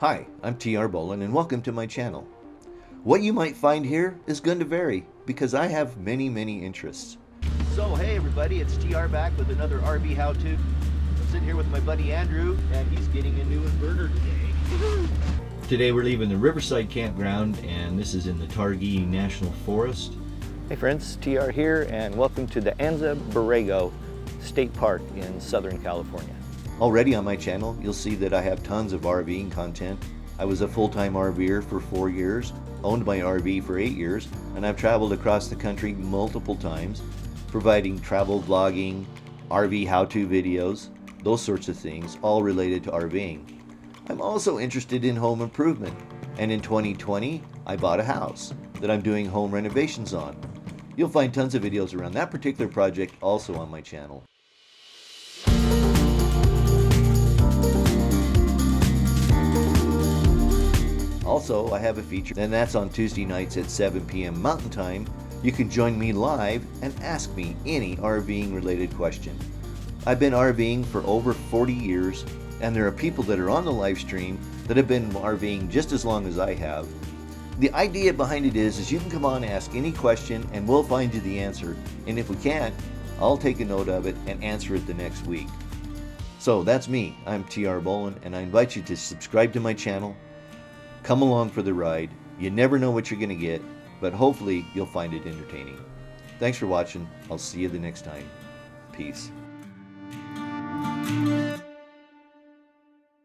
Hi, I'm TR Bolin and welcome to my channel. What you might find here is going to vary because I have many interests. So hey everybody, it's TR back with another RV how-to. I'm sitting here with my buddy Andrew and he's getting a new inverter today. Today we're leaving the Riverside Campground and this is in the Targhee National Forest. Hey friends, TR here and welcome to the Anza Borrego State Park in Southern California. Already on my channel, you'll see that I have tons of RVing content. I was a full-time RVer for 4 years, owned my RV for 8 years, and I've traveled across the country multiple times, providing travel vlogging, RV how-to videos, those sorts of things, all related to RVing. I'm also interested in home improvement, and in 2020, I bought a house that I'm doing home renovations on. You'll find tons of videos around that particular project also on my channel. Also, I have a feature, and that's on Tuesday nights at 7 p.m. Mountain Time. You can join me live and ask me any RVing related question. I've been RVing for over 40 years, and there are people that are on the live stream that have been RVing just as long as I have. The idea behind it is you can come on and ask any question and we'll find you the answer. And if we can't, I'll take a note of it and answer it the next week. So that's me. I'm TR Bolin, and I invite you to subscribe to my channel. Come along for the ride. You never know what you're going to get, but hopefully you'll find it entertaining. Thanks for watching. I'll see you the next time. Peace.